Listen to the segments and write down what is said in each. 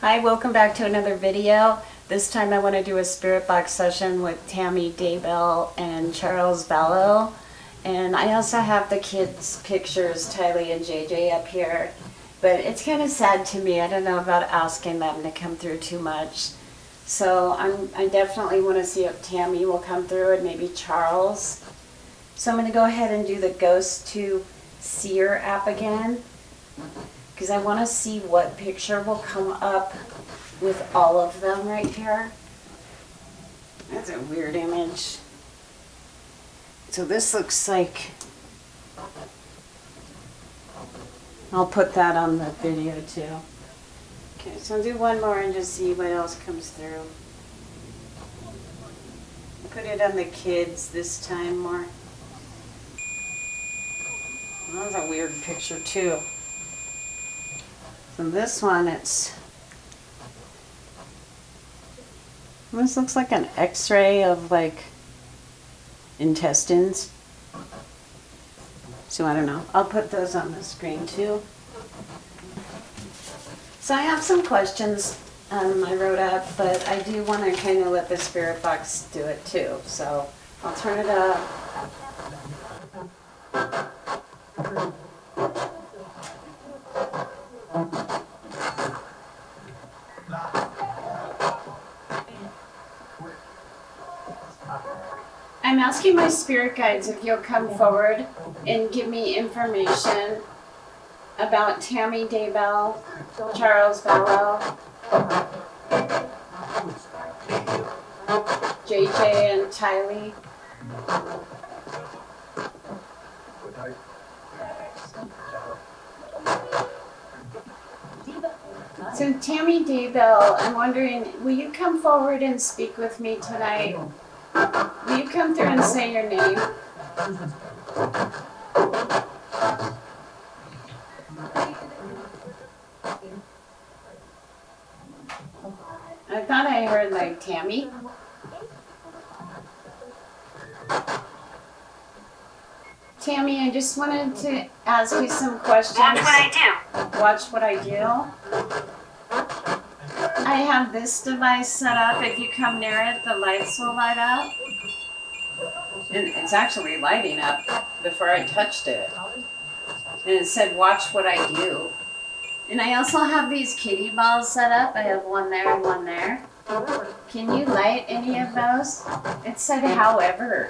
Hi, welcome back to another video. This time I want to do a spirit box session with Tammy Daybell and Charles VALLOW. And I also have the kids' pictures, Tylee and JJ, up here. But it's kind of sad to me. I don't know about asking them to come through too much. So I definitely want to see if Tammy will come through and maybe Charles. So I'm going to go ahead and do the Ghost to Seer app again, because I want to see what picture will come up with all of them right here. That's a weird image. So this looks like, I'll put that on the video too. Okay, so I'll do one more and just see what else comes through. Put it on the kids this time more. That was a weird picture too. So this one, this looks like an x-ray of like intestines. So I don't know. I'll put those on the screen too. So I have some questions I wrote up, but I do want to kind of let the spirit box do it too. So I'll turn it up. I'm asking my spirit guides if you'll come forward and give me information about Tammy Daybell, Charles VALLOW, JJ and Tylee. So Tammy Daybell, I'm wondering, will you come forward and speak with me tonight? Will you come through and say your name? I thought I heard like Tammy. Tammy, I just wanted to ask you some questions. Watch what I do. Watch what I do. I have this device set up. If you come near it, the lights will light up. And it's actually lighting up before I touched it. And it said, watch what I do. And I also have these kitty balls set up. I have one there and one there. Can you light any of those? It said, however.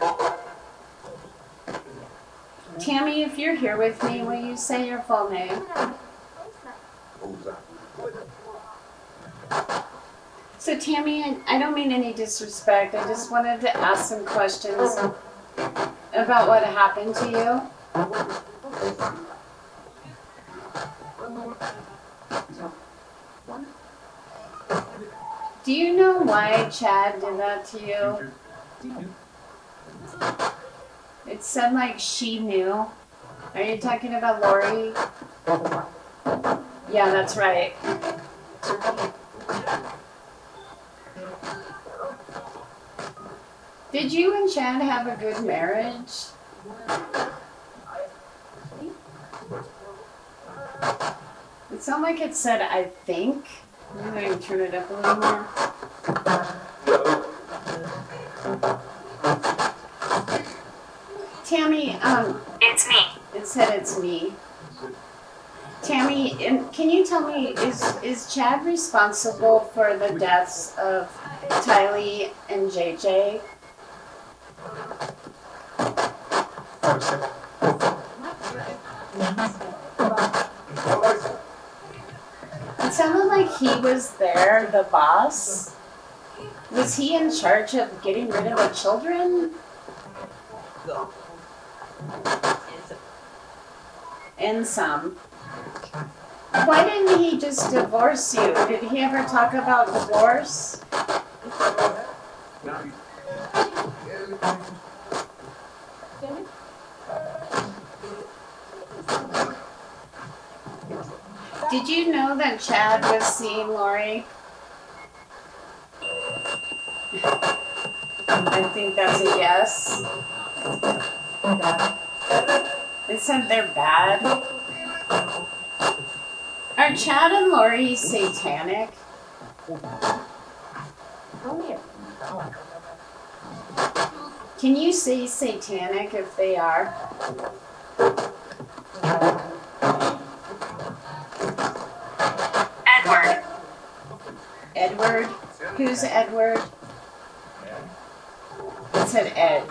Tammy, if you're here with me, will you say your full name? So Tammy, I don't mean any disrespect. I just wanted to ask some questions about what happened to you. Do you know why Chad did that to you? It said like she knew. Are you talking about Lori? Yeah, that's right. Did you and Chad have a good marriage? It sounded like it said, I think. I'm going to turn it up a little more. Tammy, It's me. it said it's me. Tammy, can you tell me, is Chad responsible for the deaths of Tylee and JJ? It sounded like he was there, the boss. Was he in charge of getting rid of the children? And some. Why didn't he just divorce you? Did he ever talk about divorce? Did you know that Chad was seeing Lori? I think that's a yes. It said they're bad. Are Chad and Lori satanic? Can you say satanic if they are? Edward. Edward? Who's Edward? It said Ed.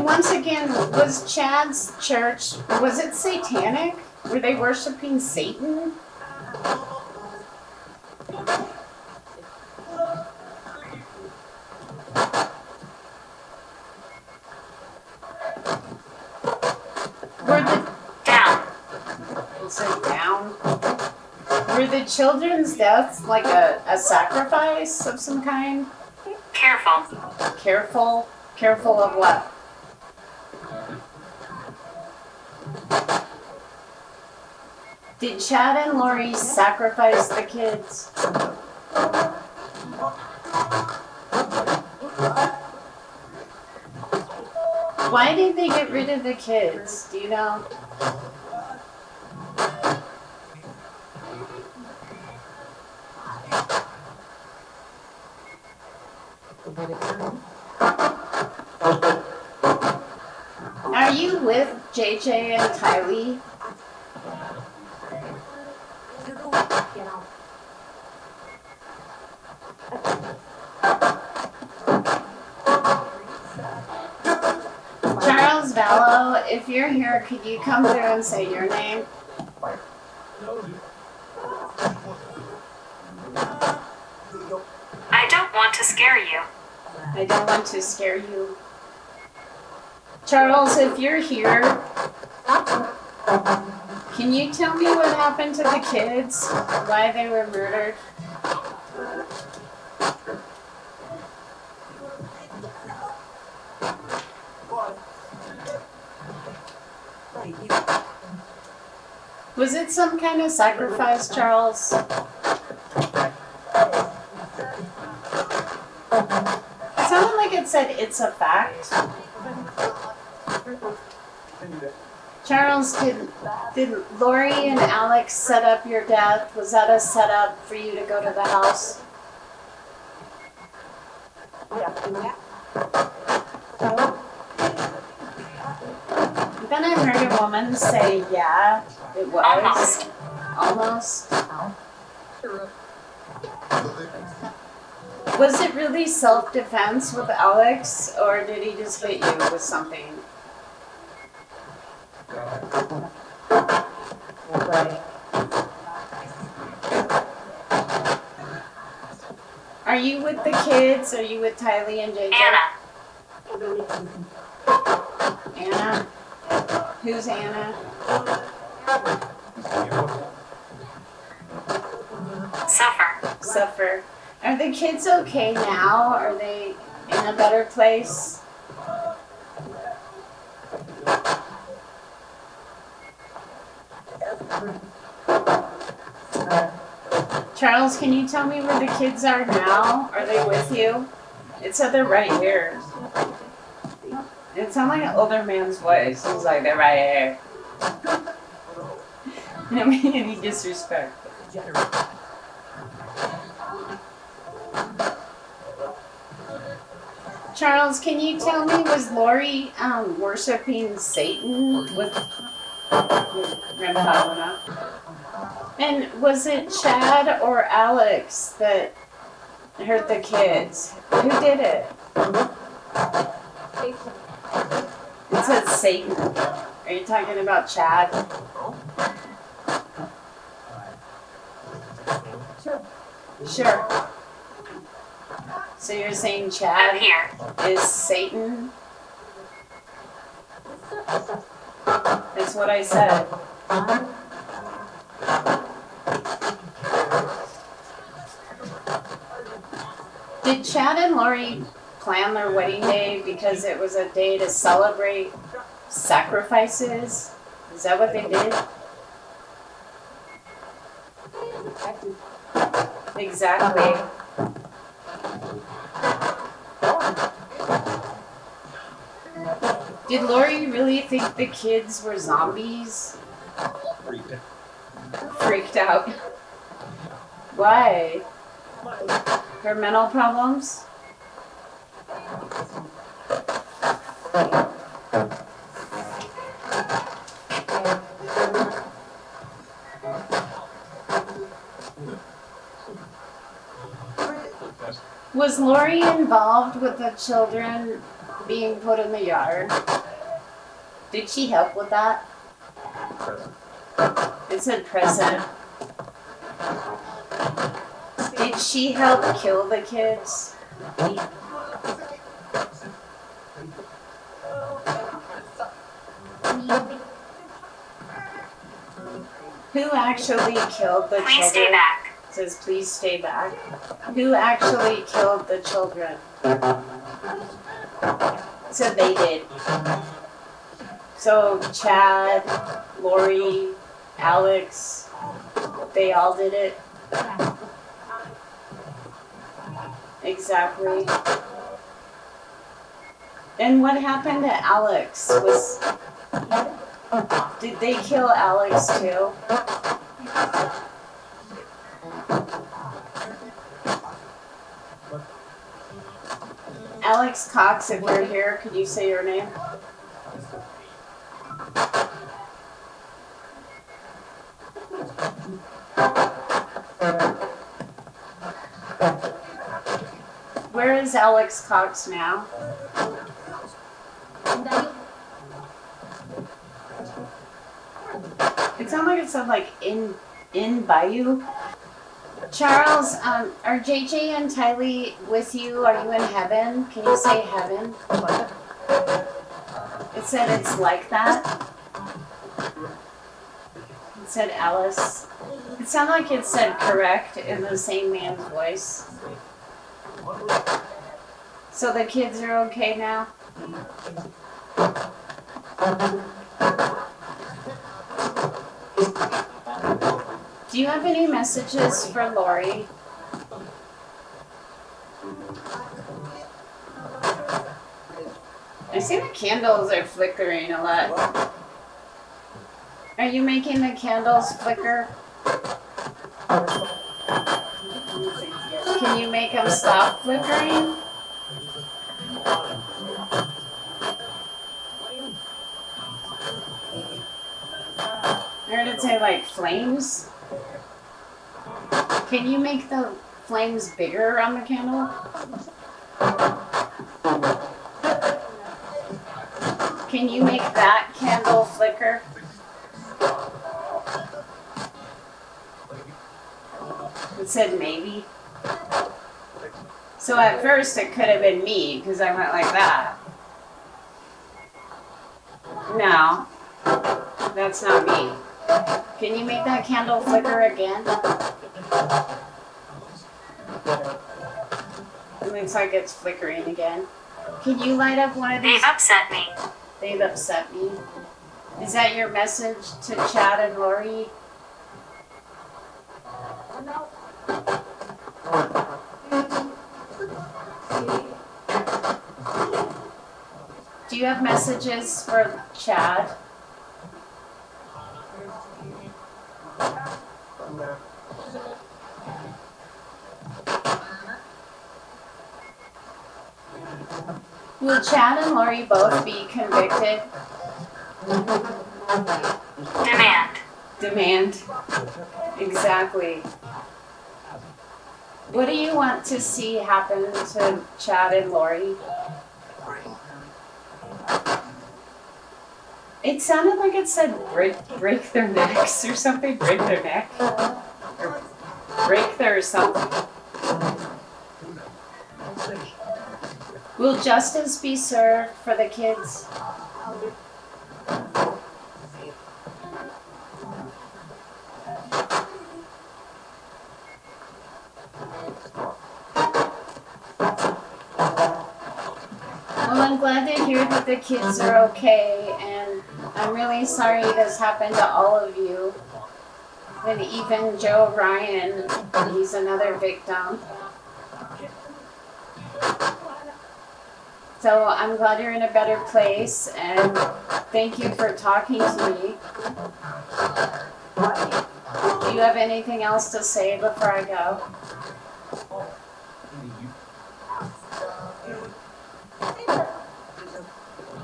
Once again, was Chad's church, was it satanic? Were they worshiping Satan? Were the Down. it said down? Were the children's deaths like a sacrifice of some kind? Careful. Careful? Careful of what? Did Chad and Lori sacrifice the kids? Why did they get rid of the kids? Do you know? Are you with JJ and Tylee? Charles Vallow, if you're here, could you come through and say your name? I don't want to scare you. I don't want to scare you. Charles, if you're here, can you tell me what happened to the kids? Why they were murdered? Was it some kind of sacrifice, Charles? It sounded like it said it's a fact. Charles, did Lori and Alex set up your death? Was that a setup for you to go to the house? Then I heard a woman say, yeah, it was. Almost. Was it really self-defense with Alex, or did he just hit you with something? Are you with the kids? Are you with Tylee and JJ? Anna. Anna? Who's Anna? Suffer. Are the kids okay now? Are they in a better place? Charles, can you tell me where the kids are now? Are they with you? It said they're right here. It sounded like an older man's voice. He's like, they're right here. I don't mean any disrespect. Charles, can you tell me, was Lori worshiping Satan with Grandpa Luna? And was it Chad or Alex that hurt the kids? Who did it? It said Satan. Are you talking about Chad? Sure. So you're saying Chad is Satan? That's what I said. Did Chad and Lori plan their wedding day because it was a day to celebrate sacrifices? Is that what they did? Exactly. Did Lori really think the kids were zombies? Freaked out. Why? Her mental problems? Was Lori involved with the children being put in the yard? Did she help with that? It said present. Did she help kill the kids? Who actually killed the children? Please stay back. It says please stay back. Who actually killed the children? So they did. So Chad, Lori, Alex, they all did it. Exactly. And what happened to Alex? Did they kill Alex too? Alex Cox, if you're here, could you say your name? Where is Alex Cox now? It sounded like it said like in Bayou. Charles, are JJ and Tylee with you? Are you in heaven? Can you say heaven? It said it's like that. It said Alice. It sounded like it said correct in the same man's voice. So the kids are okay now? Do you have any messages for Lori? I see the candles are flickering a lot. Are you making the candles flicker? Can you make them stop flickering? I heard it say like flames. Can you make the flames bigger on the candle? Can you make that candle flicker? It said maybe. So at first it could have been me because I went like that. No, that's not me. Can you make that candle flicker again? It looks like it's flickering again. Can you light up one of these? They've upset me. They've upset me. Is that your message to Chad and Lori? Do you have messages for Chad? Will Chad and Lori both be convicted? Demand. Demand. Exactly. What do you want to see happen to Chad and Lori? It sounded like it said break their necks or something. Break their neck. Or break their something. Will justice be served for the kids? Well, I'm glad to hear that the kids are okay, and I'm really sorry this happened to all of you. And even Joe Ryan, he's another victim. So I'm glad you're in a better place, and thank you for talking to me. Do you have anything else to say before I go?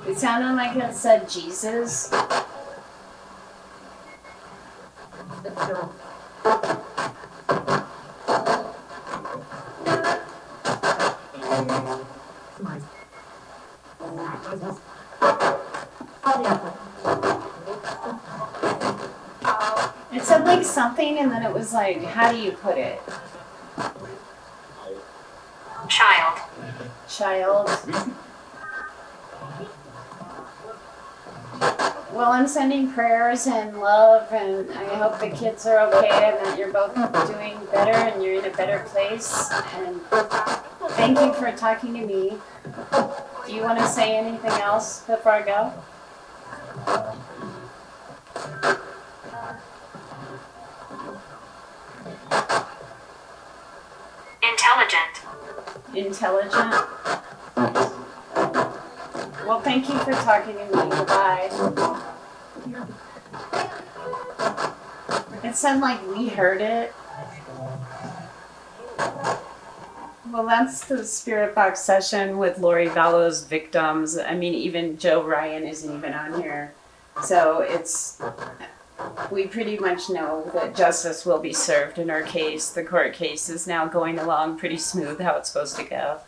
It sounded like it said Jesus. It said like something, and then it was like, how do you put it? Child. Child. Well, I'm sending prayers and love, and I hope the kids are okay and that you're both doing better and you're in a better place. And thank you for talking to me. Do you want to say anything else before I go? Intelligent. Intelligent? Well, thank you for talking to me. Goodbye. It sounded like we heard it. Well, that's the Spirit Box session with Lori Vallow's victims. I mean, even Joe Ryan isn't even on here. So we pretty much know that justice will be served in her case. The court case is now going along pretty smooth how it's supposed to go.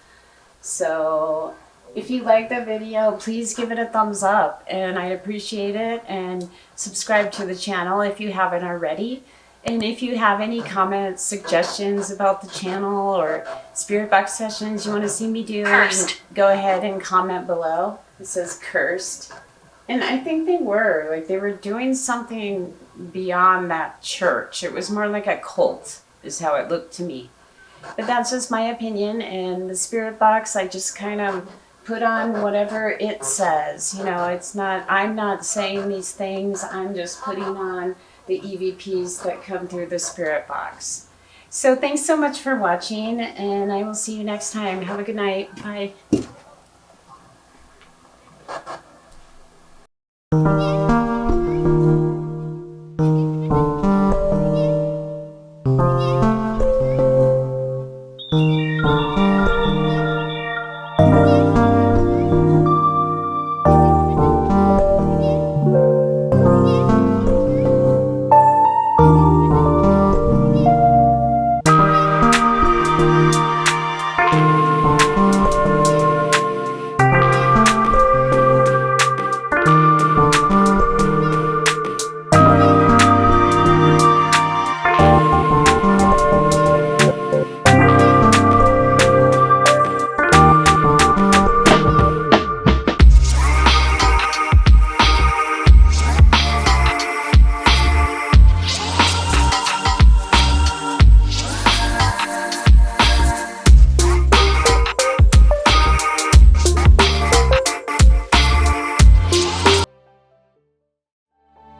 So if you like the video, please give it a thumbs up, and I appreciate it. And subscribe to the channel if you haven't already. And if you have any comments, suggestions about the channel or Spirit Box sessions you want to see me do, go ahead and comment below. It says cursed. And I think they were doing something beyond that church. It was more like a cult, is how it looked to me. But that's just my opinion. And the Spirit Box, I just kind of put on whatever it says. You know, I'm not saying these things. I'm just putting on the EVPs that come through the Spirit Box. So thanks so much for watching, and I will see you next time. Have a good night. Bye.